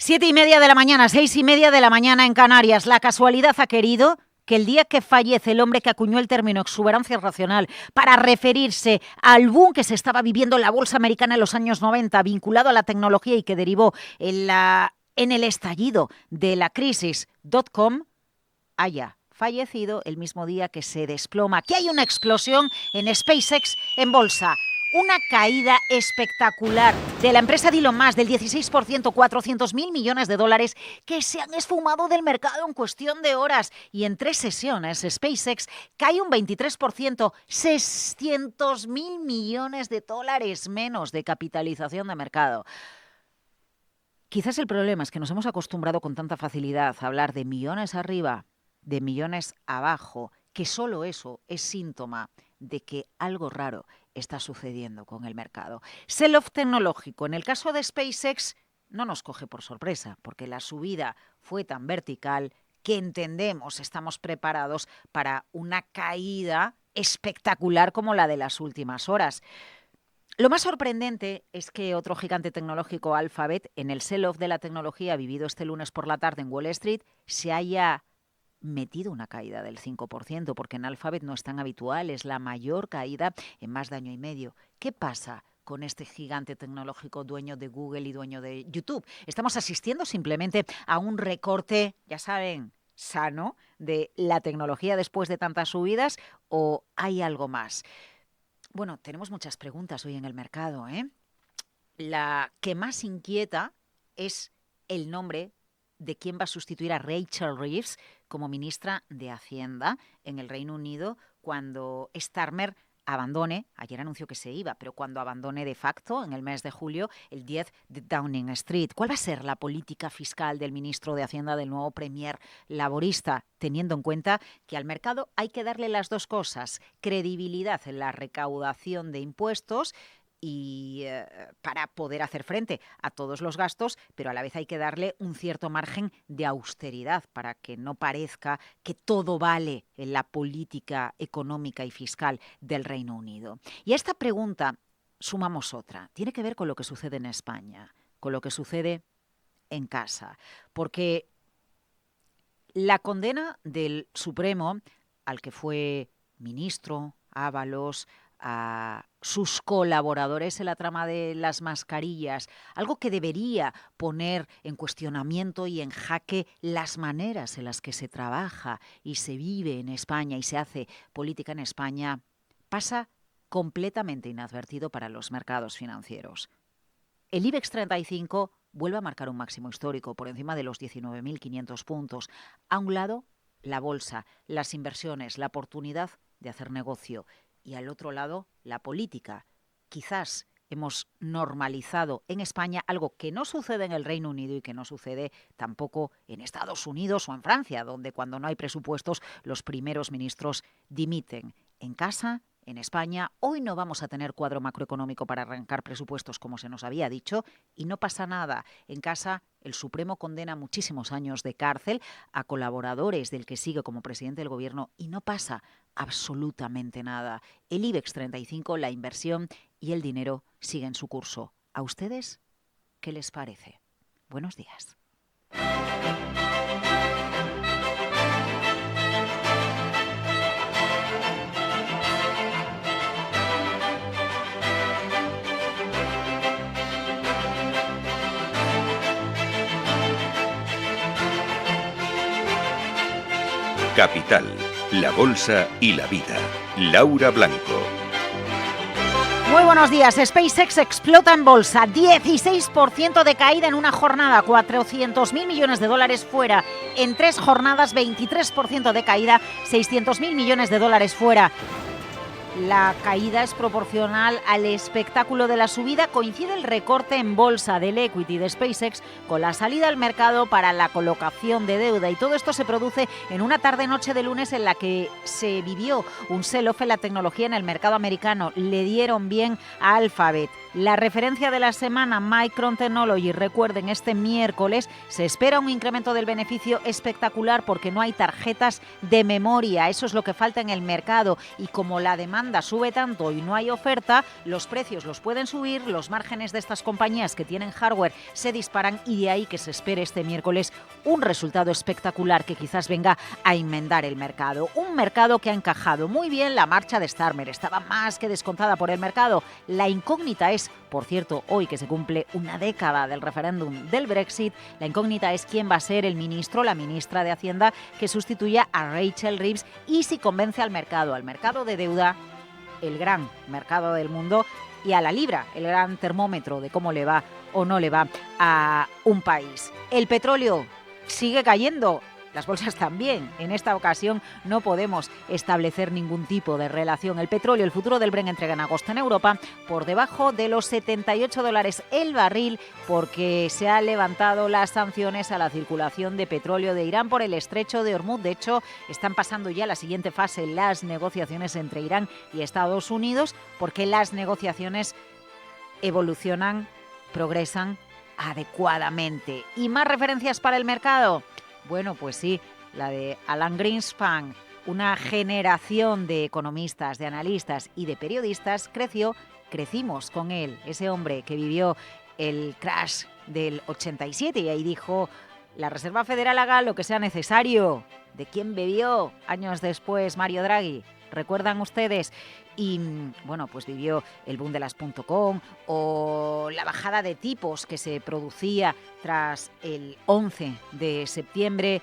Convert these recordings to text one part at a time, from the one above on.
7:30 de la mañana, 6:30 de la mañana en Canarias. La casualidad ha querido que el día que fallece el hombre que acuñó el término exuberancia racional para referirse al boom que se estaba viviendo en la bolsa americana en los años 90, vinculado a la tecnología y que derivó en el estallido de la crisis .com, haya fallecido el mismo día que se desploma, que hay una explosión en SpaceX en bolsa. Una caída espectacular de la empresa de Elon Musk del 16%, 400.000 millones de dólares que se han esfumado del mercado en cuestión de horas. Y en 3 sesiones, SpaceX cae un 23%, 600.000 millones de dólares menos de capitalización de mercado. Quizás el problema es que nos hemos acostumbrado con tanta facilidad a hablar de millones arriba, de millones abajo, que solo eso es síntoma de que algo raro está sucediendo con el mercado. Sell-off tecnológico. En el caso de SpaceX no nos coge por sorpresa, porque la subida fue tan vertical que entendemos, estamos preparados para una caída espectacular como la de las últimas horas. Lo más sorprendente es que otro gigante tecnológico, Alphabet, en el sell-off de la tecnología vivido este lunes por la tarde en Wall Street, se haya metido una caída del 5%, porque en Alphabet no es tan habitual, es la mayor caída en más de año y medio. ¿Qué pasa con este gigante tecnológico dueño de Google y dueño de YouTube? ¿Estamos asistiendo simplemente a un recorte, ya saben, sano de la tecnología después de tantas subidas o hay algo más? Bueno, tenemos muchas preguntas hoy en el mercado, ¿eh? La que más inquieta es el nombre de quién va a sustituir a Rachel Reeves como ministra de Hacienda en el Reino Unido cuando Starmer abandone, ayer anunció que se iba, pero cuando abandone de facto en el mes de julio el 10 de Downing Street. ¿Cuál va a ser la política fiscal del ministro de Hacienda, del nuevo premier laborista, teniendo en cuenta que al mercado hay que darle las dos cosas: credibilidad en la recaudación de impuestos y para poder hacer frente a todos los gastos, pero a la vez hay que darle un cierto margen de austeridad para que no parezca que todo vale en la política económica y fiscal del Reino Unido? Y a esta pregunta sumamos otra. Tiene que ver con lo que sucede en España, con lo que sucede en casa, porque la condena del Supremo al que fue ministro Ábalos, a sus colaboradores en la trama de las mascarillas, algo que debería poner en cuestionamiento y en jaque las maneras en las que se trabaja y se vive en España y se hace política en España, pasa completamente inadvertido para los mercados financieros. El IBEX 35 vuelve a marcar un máximo histórico por encima de los 19.500 puntos. A un lado, la bolsa, las inversiones, la oportunidad de hacer negocio. Y al otro lado, la política. Quizás hemos normalizado en España algo que no sucede en el Reino Unido y que no sucede tampoco en Estados Unidos o en Francia, donde cuando no hay presupuestos los primeros ministros dimiten. En casa, en España, hoy no vamos a tener cuadro macroeconómico para arrancar presupuestos como se nos había dicho y no pasa nada. En casa, el Supremo condena muchísimos años de cárcel a colaboradores del que sigue como presidente del gobierno y no pasa absolutamente nada. El IBEX 35, la inversión y el dinero siguen su curso. ¿A ustedes qué les parece? Buenos días. Capital, la bolsa y la vida. Laura Blanco. Muy buenos días. SpaceX explota en bolsa. 16% de caída en una jornada. 400.000 millones de dólares fuera. En 3 jornadas, 23% de caída. 600.000 millones de dólares fuera. La caída es proporcional al espectáculo de la subida. Coincide el recorte en bolsa del equity de SpaceX con la salida al mercado para la colocación de deuda. Y todo esto se produce en una tarde-noche de lunes en la que se vivió un sell-off en la tecnología en el mercado americano. Le dieron bien a Alphabet. La referencia de la semana, Micron Technology. Recuerden, este miércoles se espera un incremento del beneficio espectacular porque no hay tarjetas de memoria. Eso es lo que falta en el mercado. Y como la demanda sube tanto y no hay oferta, los precios los pueden subir, los márgenes de estas compañías que tienen hardware se disparan y de ahí que se espere este miércoles un resultado espectacular que quizás venga a enmendar el mercado. Un mercado que ha encajado muy bien la marcha de Starmer. Estaba más que descontada por el mercado. La incógnita es, por cierto, hoy que se cumple una década del referéndum del Brexit, la incógnita es quién va a ser el ministro, la ministra de Hacienda que sustituya a Rachel Reeves y si convence al mercado de deuda, el gran mercado del mundo, y a la libra, el gran termómetro de cómo le va o no le va a un país. El petróleo sigue cayendo. Las bolsas también. En esta ocasión no podemos establecer ningún tipo de relación. El petróleo, el futuro del Brent entrega en agosto en Europa por debajo de los $78 el barril porque se han levantado las sanciones a la circulación de petróleo de Irán por el estrecho de Hormuz. De hecho, están pasando ya la siguiente fase, las negociaciones entre Irán y Estados Unidos, porque las negociaciones evolucionan, progresan adecuadamente. ¿Y más referencias para el mercado? Bueno, pues sí, la de Alan Greenspan. Una generación de economistas, de analistas y de periodistas crecimos con él, ese hombre que vivió el crash del 87 y ahí dijo: la Reserva Federal haga lo que sea necesario. ¿De quién bebió años después Mario Draghi? ¿Recuerdan ustedes? Y bueno, pues vivió el boom de las .com o la bajada de tipos que se producía tras el 11 de septiembre.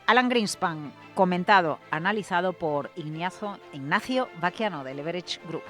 Alan Greenspan, comentado, analizado por Ignacio Baquiano de Leverage Group.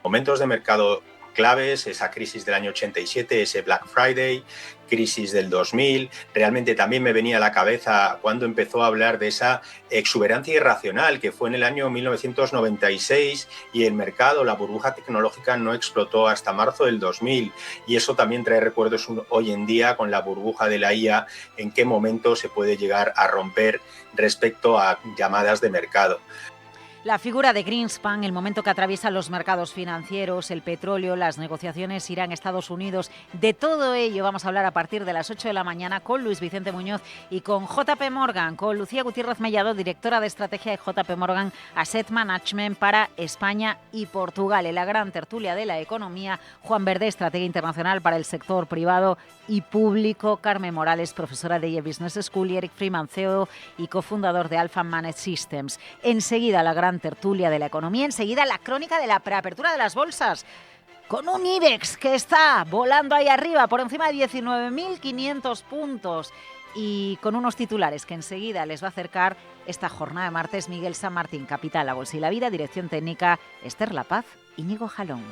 Momentos de mercado claves, esa crisis del año 87, ese Black Friday, crisis del 2000, realmente también me venía a la cabeza cuando empezó a hablar de esa exuberancia irracional que fue en el año 1996 y el mercado, la burbuja tecnológica no explotó hasta marzo del 2000 y eso también trae recuerdos hoy en día con la burbuja de la IA, en qué momento se puede llegar a romper respecto a llamadas de mercado. La figura de Greenspan, el momento que atraviesan los mercados financieros, el petróleo, las negociaciones Irán-Estados Unidos, de todo ello vamos a hablar a partir de las 8 de la mañana con Luis Vicente Muñoz y con JP Morgan, con Lucía Gutiérrez Mellado, directora de estrategia de JP Morgan Asset Management para España y Portugal. En la gran tertulia de la economía, Juan Verde, estratega internacional para el sector privado y público, Carmen Morales, profesora de IE Business School, y Eric Freeman, CEO y cofundador de Alpha Managed Systems. Enseguida la gran tertulia de la economía, enseguida la crónica de la preapertura de las bolsas, con un IBEX que está volando ahí arriba por encima de 19.500 puntos y con unos titulares que enseguida les va a acercar esta jornada de martes Miguel San Martín, Capital, La Bolsa y la Vida, dirección técnica Esther La Paz, Íñigo Jalón.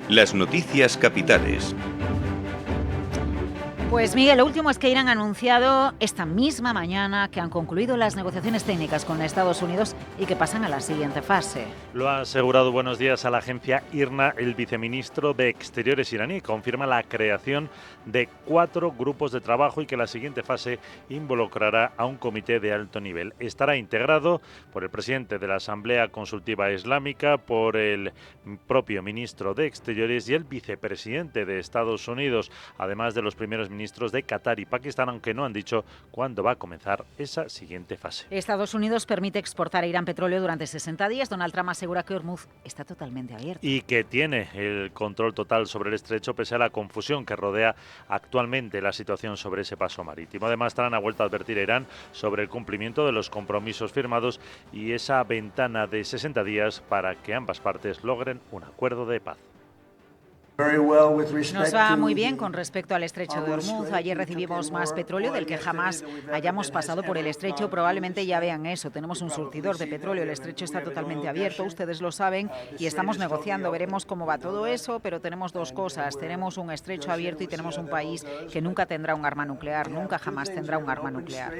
Las noticias capitales. Pues Miguel, lo último es que Irán ha anunciado esta misma mañana que han concluido las negociaciones técnicas con Estados Unidos y que pasan a la siguiente fase. Lo ha asegurado Buenos Días a la agencia IRNA el viceministro de Exteriores iraní. Confirma la creación de 4 grupos de trabajo y que la siguiente fase involucrará a un comité de alto nivel. Estará integrado por el presidente de la Asamblea Consultiva Islámica, por el propio ministro de Exteriores y el vicepresidente de Estados Unidos, además de los primeros ministros de Qatar y Pakistán, aunque no han dicho cuándo va a comenzar esa siguiente fase. Estados Unidos permite exportar a Irán petróleo durante 60 días. Donald Trump asegura que Hormuz está totalmente abierto. Y que tiene el control total sobre el estrecho pese a la confusión que rodea actualmente la situación sobre ese paso marítimo. Además, Trump ha vuelto a advertir a Irán sobre el cumplimiento de los compromisos firmados y esa ventana de 60 días para que ambas partes logren un acuerdo de paz. Nos va muy bien con respecto al estrecho de Hormuz. Ayer recibimos más petróleo del que jamás hayamos pasado por el estrecho. Probablemente ya vean eso. Tenemos un surtidor de petróleo. El estrecho está totalmente abierto, ustedes lo saben, y estamos negociando. Veremos cómo va todo eso, pero tenemos dos cosas. Tenemos un estrecho abierto y tenemos un país que nunca tendrá un arma nuclear. Nunca jamás tendrá un arma nuclear.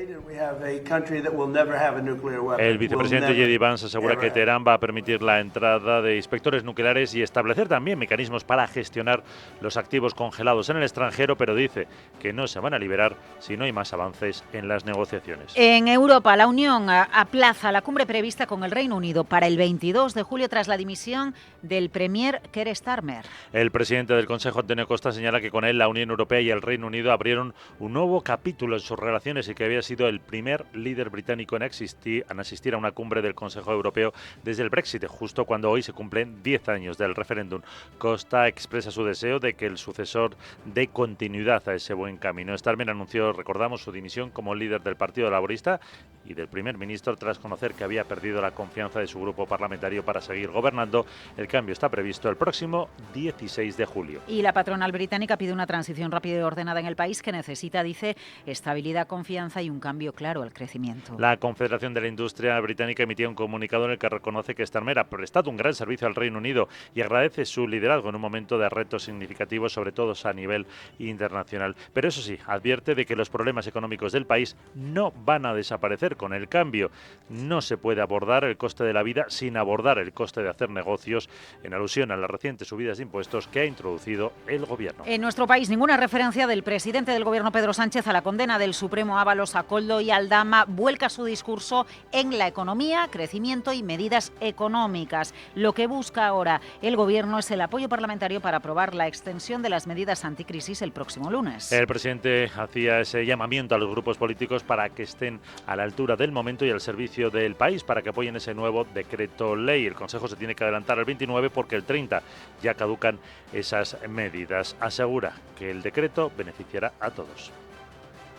El vicepresidente J.D. Vance asegura que Teherán va a permitir la entrada de inspectores nucleares y establecer también mecanismos para gestionar gestionar los activos congelados en el extranjero, pero dice que no se van a liberar si no hay más avances en las negociaciones. En Europa, la Unión aplaza la cumbre prevista con el Reino Unido para el 22 de julio tras la dimisión del Premier Keir Starmer. El presidente del Consejo, Antonio Costa, señala que con él la Unión Europea y el Reino Unido abrieron un nuevo capítulo en sus relaciones y que había sido el primer líder británico en asistir a una cumbre del Consejo Europeo desde el Brexit, justo cuando hoy se cumplen 10 años del referéndum. Costa expresa su deseo de que el sucesor dé continuidad a ese buen camino. Starmer anunció, recordamos, su dimisión como líder del Partido Laborista y del primer ministro tras conocer que había perdido la confianza de su grupo parlamentario para seguir gobernando. El cambio está previsto el próximo 16 de julio. Y la patronal británica pide una transición rápida y ordenada en el país que necesita, dice, estabilidad, confianza y un cambio claro al crecimiento. La Confederación de la Industria Británica emitía un comunicado en el que reconoce que Starmer ha prestado un gran servicio al Reino Unido y agradece su liderazgo en un momento de retos significativos, sobre todo a nivel internacional. Pero eso sí, advierte de que los problemas económicos del país no van a desaparecer con el cambio. No se puede abordar el coste de la vida sin abordar el coste de hacer negocios, en alusión a las recientes subidas de impuestos que ha introducido el Gobierno. En nuestro país, ninguna referencia del presidente del Gobierno, Pedro Sánchez, a la condena del Supremo Ábalos a Koldo y Aldama. Vuelca su discurso en la economía, crecimiento y medidas económicas. Lo que busca ahora el Gobierno es el apoyo parlamentario para aprobar la extensión de las medidas anticrisis el próximo lunes. El presidente hacía ese llamamiento a los grupos políticos para que estén a la altura del momento y al servicio del país, para que apoyen ese nuevo decreto ley. El Consejo se tiene que adelantar al 29 porque el 30 ya caducan esas medidas. Asegura que el decreto beneficiará a todos.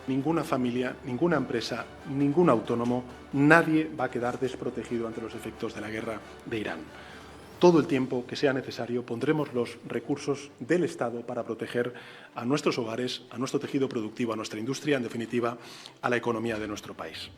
Ninguna familia, ninguna empresa, ningún autónomo, nadie va a quedar desprotegido ante los efectos de la guerra de Irán. Todo el tiempo que sea necesario pondremos los recursos del Estado para proteger a nuestros hogares, a nuestro tejido productivo, a nuestra industria, en definitiva, a la economía de nuestro país.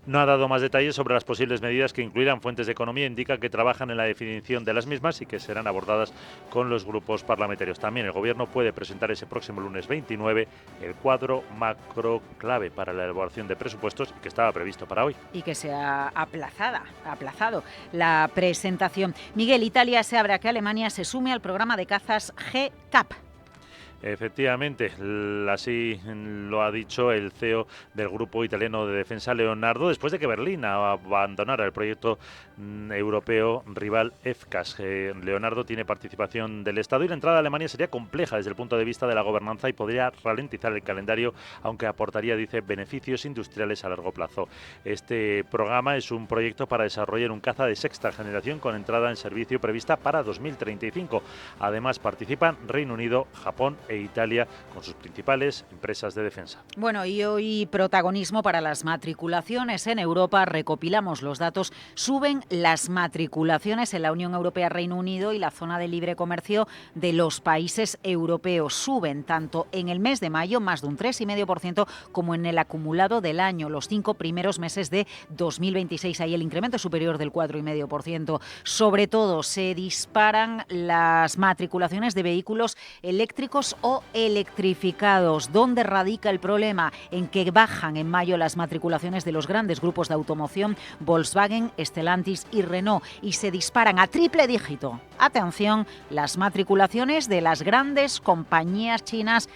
No ha dado más detalles sobre las posibles medidas que incluirán fuentes de economía. Indica que trabajan en la definición de las mismas y que serán abordadas con los grupos parlamentarios. También el Gobierno puede presentar ese próximo lunes 29 el cuadro macro clave para la elaboración de presupuestos que estaba previsto para hoy. Y que se ha aplazado la presentación. Miguel, Italia se abre a que Alemania se sume al programa de cazas GCAP. Efectivamente, así lo ha dicho el CEO del Grupo Italiano de Defensa, Leonardo, después de que Berlín abandonara el proyecto europeo rival FCAS. Leonardo tiene participación del Estado y la entrada a Alemania sería compleja desde el punto de vista de la gobernanza y podría ralentizar el calendario, aunque aportaría, dice, beneficios industriales a largo plazo. Este programa es un proyecto para desarrollar un caza de sexta generación con entrada en servicio prevista para 2035. Además participan Reino Unido, Japón e Italia con sus principales empresas de defensa. Bueno, y hoy protagonismo para las matriculaciones en Europa. Recopilamos los datos. Suben las matriculaciones en la Unión Europea, Reino Unido y la zona de libre comercio de los países europeos. Suben tanto en el mes de mayo, más de un 3,5%, como en el acumulado del año, los 5 primeros meses de 2026. Ahí el incremento es superior del 4,5%. Sobre todo se disparan las matriculaciones de vehículos eléctricos o electrificados. ¿Dónde radica el problema? En que bajan en mayo las matriculaciones de los grandes grupos de automoción Volkswagen, Stellantis y Renault y se disparan a triple dígito. Atención, las matriculaciones de las grandes compañías chinas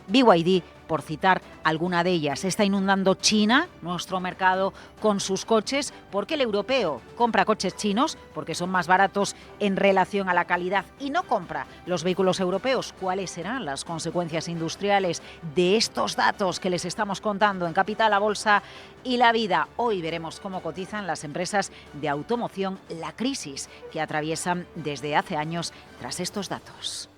BYD, por citar alguna de ellas. Está inundando China, nuestro mercado, con sus coches, porque el europeo compra coches chinos, porque son más baratos en relación a la calidad, y no compra los vehículos europeos. ¿Cuáles serán las consecuencias industriales de estos datos que les estamos contando en Capital, la Bolsa y la Vida? Hoy veremos cómo cotizan las empresas de automoción, la crisis que atraviesan desde hace años tras estos datos.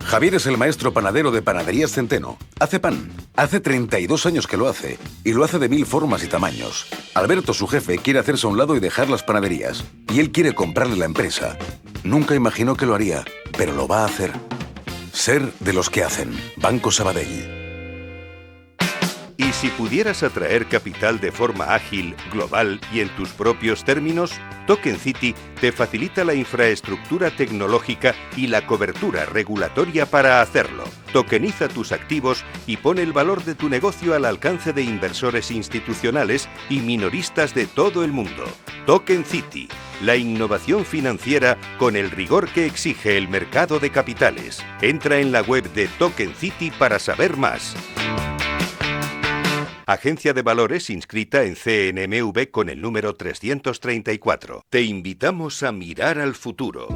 Javier es el maestro panadero de Panaderías Centeno. Hace pan. Hace 32 años que lo hace. Y lo hace de 1000 formas y tamaños. Alberto, su jefe, quiere hacerse a un lado y dejar las panaderías. Y él quiere comprarle la empresa. Nunca imaginó que lo haría, pero lo va a hacer. Ser de los que hacen. Banco Sabadell. Y si pudieras atraer capital de forma ágil, global y en tus propios términos, Token City te facilita la infraestructura tecnológica y la cobertura regulatoria para hacerlo. Tokeniza tus activos y pone el valor de tu negocio al alcance de inversores institucionales y minoristas de todo el mundo. Token City, la innovación financiera con el rigor que exige el mercado de capitales. Entra en la web de Token City para saber más. Agencia de Valores inscrita en CNMV con el número 334. Te invitamos a mirar al futuro.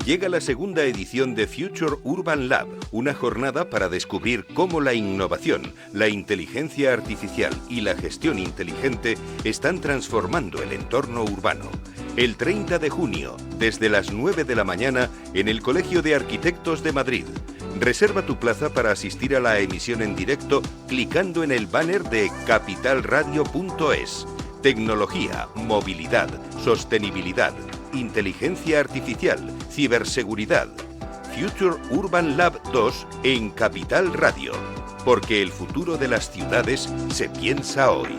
Llega la segunda edición de Future Urban Lab, una jornada para descubrir cómo la innovación, la inteligencia artificial y la gestión inteligente están transformando el entorno urbano. El 30 de junio, desde las 9 de la mañana, en el Colegio de Arquitectos de Madrid. Reserva tu plaza para asistir a la emisión en directo clicando en el banner de capitalradio.es. Tecnología, movilidad, sostenibilidad, inteligencia artificial, ciberseguridad. Future Urban Lab 2 en Capital Radio. Porque el futuro de las ciudades se piensa hoy.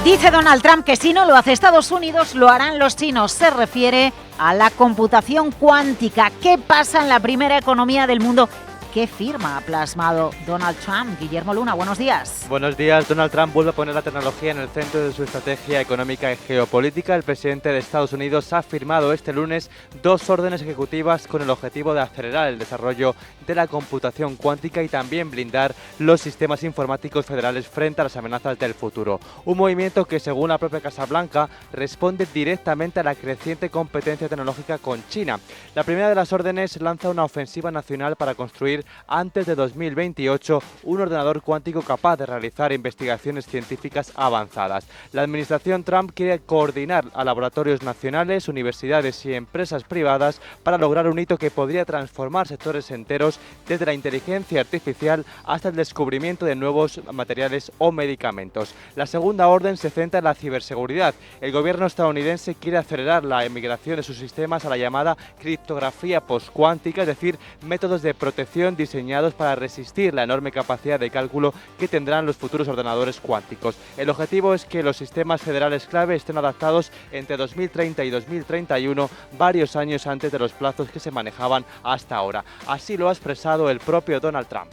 Dice Donald Trump que si no lo hace Estados Unidos, lo harán los chinos. Se refiere a la computación cuántica. ¿Qué pasa en la primera economía del mundo? ¿Qué firma ha plasmado Donald Trump? Guillermo Luna, buenos días. Buenos días. Donald Trump vuelve a poner la tecnología en el centro de su estrategia económica y geopolítica. El presidente de Estados Unidos ha firmado este lunes 2 órdenes ejecutivas con el objetivo de acelerar el desarrollo de la computación cuántica y también blindar los sistemas informáticos federales frente a las amenazas del futuro. Un movimiento que, según la propia Casa Blanca, responde directamente a la creciente competencia tecnológica con China. La primera de las órdenes lanza una ofensiva nacional para construir antes de 2028 un ordenador cuántico capaz de realizar investigaciones científicas avanzadas. La administración Trump quiere coordinar a laboratorios nacionales, universidades y empresas privadas para lograr un hito que podría transformar sectores enteros desde la inteligencia artificial hasta el descubrimiento de nuevos materiales o medicamentos. La segunda orden se centra en la ciberseguridad. El gobierno estadounidense quiere acelerar la emigración de sus sistemas a la llamada criptografía postcuántica, es decir, métodos de protección diseñados para resistir la enorme capacidad de cálculo que tendrán los futuros ordenadores cuánticos. El objetivo es que los sistemas federales clave estén adaptados entre 2030 y 2031, varios años antes de los plazos que se manejaban hasta ahora. Así lo ha expresado el propio Donald Trump.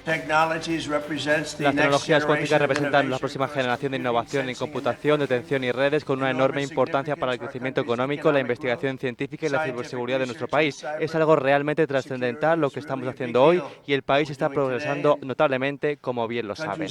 Las tecnologías cuánticas representan la próxima generación de innovación en computación, detención y redes con una enorme importancia para el crecimiento económico, la investigación científica y la ciberseguridad de nuestro país. Es algo realmente trascendental lo que estamos haciendo hoy y el país está progresando notablemente, como bien lo saben.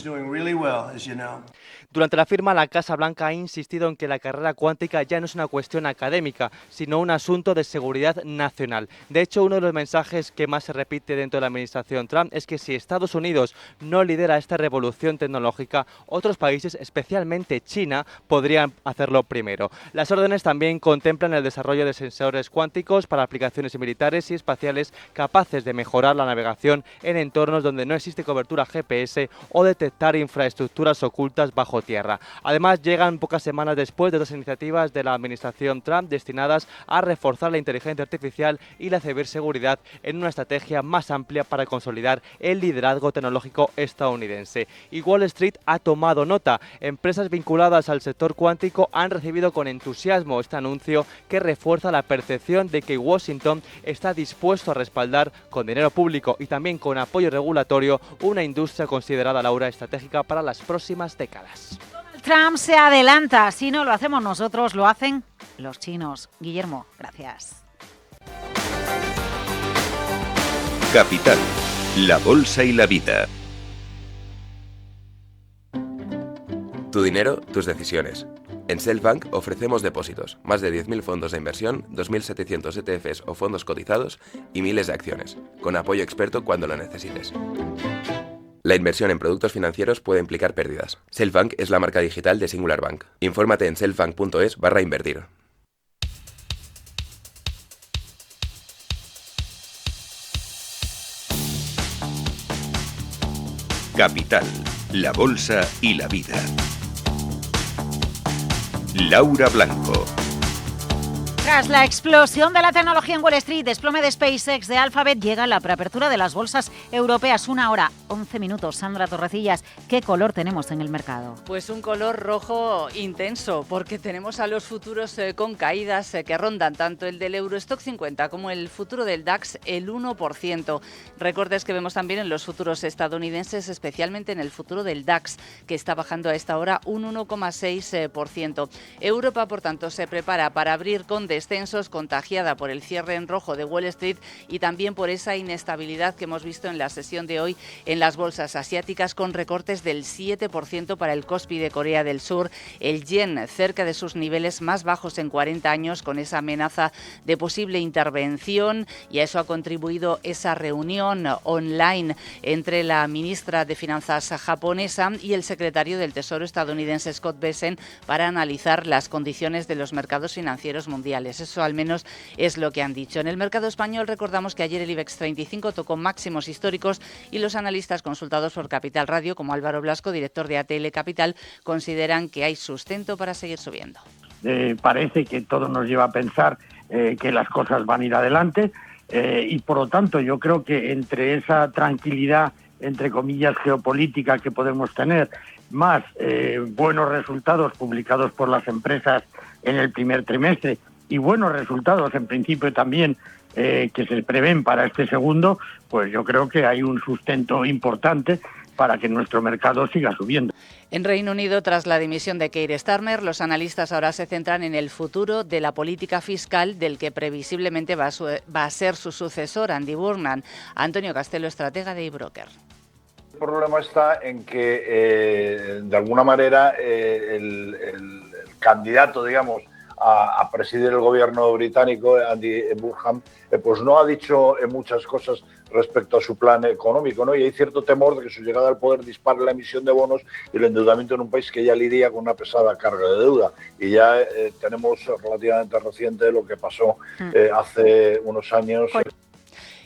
Durante la firma, la Casa Blanca ha insistido en que la carrera cuántica ya no es una cuestión académica, sino un asunto de seguridad nacional. De hecho, uno de los mensajes que más se repite dentro de la administración Trump es que si Estados Unidos no lidera esta revolución tecnológica, otros países, especialmente China, podrían hacerlo primero. Las órdenes también contemplan el desarrollo de sensores cuánticos para aplicaciones militares y espaciales capaces de mejorar la navegación en entornos donde no existe cobertura GPS o detectar infraestructuras ocultas bajo tierra. Además, llegan pocas semanas después de 2 iniciativas de la administración Trump destinadas a reforzar la inteligencia artificial y la ciberseguridad en una estrategia más amplia para consolidar el liderazgo tecnológico estadounidense. Y Wall Street ha tomado nota. Empresas vinculadas al sector cuántico han recibido con entusiasmo este anuncio que refuerza la percepción de que Washington está dispuesto a respaldar con dinero público y también con apoyo regulatorio una industria considerada, Laura, estratégica para las próximas décadas. Trump se adelanta. Si no lo hacemos nosotros, lo hacen los chinos. Guillermo, gracias. Capital, la bolsa y la vida. Tu dinero, tus decisiones. En Selfbank ofrecemos depósitos, más de 10.000 fondos de inversión, 2.700 ETFs o fondos cotizados y miles de acciones, con apoyo experto cuando lo necesites. La inversión en productos financieros puede implicar pérdidas. Selfbank es la marca digital de Singular Bank. Infórmate en selfbank.es/invertir. Capital, la bolsa y la vida. Laura Blanco. Tras la explosión de la tecnología en Wall Street, desplome de SpaceX, de Alphabet, llega la preapertura de las bolsas europeas. 1 hora, 11 minutos. Sandra Torrecillas, ¿qué color tenemos en el mercado? Pues un color rojo intenso, porque tenemos a los futuros con caídas que rondan tanto el del Eurostock 50 como el futuro del DAX el 1%. Recortes que vemos también en los futuros estadounidenses, especialmente en el futuro del DAX, que está bajando a esta hora un 1,6%. Europa, por tanto, se prepara para abrir con descensos, contagiada por el cierre en rojo de Wall Street y también por esa inestabilidad que hemos visto en la sesión de hoy en las bolsas asiáticas, con recortes del 7% para el Kospi de Corea del Sur, el yen cerca de sus niveles más bajos en 40 años, con esa amenaza de posible intervención, y a eso ha contribuido esa reunión online entre la ministra de Finanzas japonesa y el secretario del Tesoro estadounidense Scott Bessent para analizar las condiciones de los mercados financieros mundiales. Eso al menos es lo que han dicho. En el mercado español recordamos que ayer el IBEX 35 tocó máximos históricos y los analistas consultados por Capital Radio, como Álvaro Blasco, director de ATL Capital, consideran que hay sustento para seguir subiendo. Parece que todo nos lleva a pensar que las cosas van a ir adelante y por lo tanto yo creo que entre esa tranquilidad, entre comillas, geopolítica que podemos tener, más buenos resultados publicados por las empresas en el primer trimestre y buenos resultados en principio también que se prevén para este segundo, pues yo creo que hay un sustento importante para que nuestro mercado siga subiendo. En Reino Unido, tras la dimisión de Keir Starmer, los analistas ahora se centran en el futuro de la política fiscal del que previsiblemente va a ser su sucesor, Andy Burnham. Antonio Castelo, estratega de eBroker. El problema está en que, de alguna manera, el candidato, digamos, a presidir el gobierno británico, Andy Burnham, pues no ha dicho muchas cosas respecto a su plan económico, ¿no? Y hay cierto temor de que su llegada al poder dispare la emisión de bonos y el endeudamiento en un país que ya lidia con una pesada carga de deuda. Y ya tenemos relativamente reciente lo que pasó hace unos años.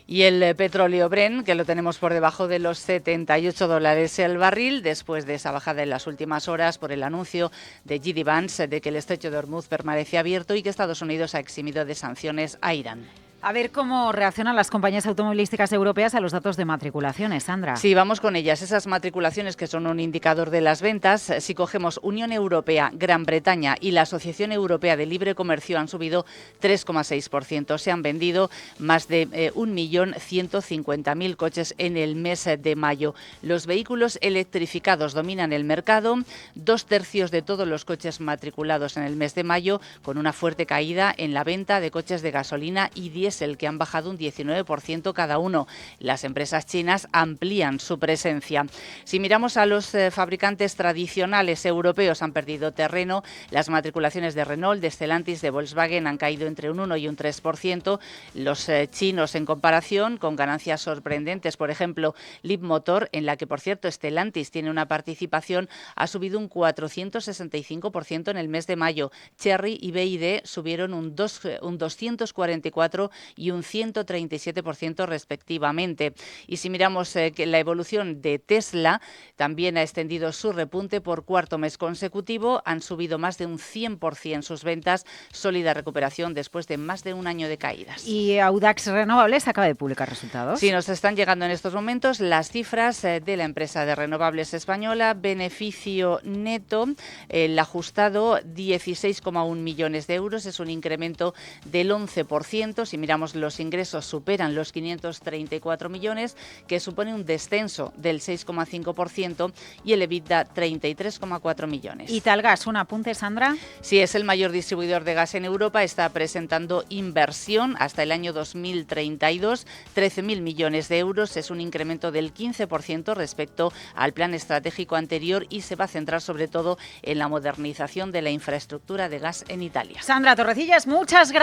Y el petróleo Brent, que lo tenemos por debajo de los $78 el barril, después de esa bajada en las últimas horas por el anuncio de J.D. Vance de que el estrecho de Hormuz permanece abierto y que Estados Unidos ha eximido de sanciones a Irán. A ver cómo reaccionan las compañías automovilísticas europeas a los datos de matriculaciones, Sandra. Sí, vamos con ellas. Esas matriculaciones que son un indicador de las ventas. Si cogemos Unión Europea, Gran Bretaña y la Asociación Europea de Libre Comercio, han subido 3,6%. Se han vendido más de 1.150.000 coches en el mes de mayo. Los vehículos electrificados dominan el mercado. 2/3 de todos los coches matriculados en el mes de mayo, con una fuerte caída en la venta de coches de gasolina y diésel, que han bajado un 19% cada uno. Las empresas chinas amplían su presencia. Si miramos a los fabricantes tradicionales europeos, han perdido terreno. Las matriculaciones de Renault, de Stellantis, de Volkswagen han caído entre un 1 y un 3%. Los chinos, en comparación, con ganancias sorprendentes. Por ejemplo, Leapmotor, en la que, por cierto, Stellantis tiene una participación, ha subido un 465% en el mes de mayo. Chery y BYD subieron un 244% y un 137% respectivamente. Y si miramos que la evolución de Tesla, también ha extendido su repunte por cuarto mes consecutivo. Han subido más de un 100% sus ventas, sólida recuperación después de más de un año de caídas. ¿Y Audax Renovables acaba de publicar resultados? Sí, nos están llegando en estos momentos las cifras de la empresa de renovables española. Beneficio neto, el ajustado, 16,1 millones de euros, es un incremento del 11%. Si miramos los ingresos, superan los 534 millones, que supone un descenso del 6,5%, y el EBITDA 33,4 millones. ¿Y Talgas, un apunte, Sandra? Sí, es el mayor distribuidor de gas en Europa, está presentando inversión hasta el año 2032, 13.000 millones de euros, es un incremento del 15% respecto al plan estratégico anterior y se va a centrar sobre todo en la modernización de la infraestructura de gas en Italia. Sandra Torrecillas, muchas gracias.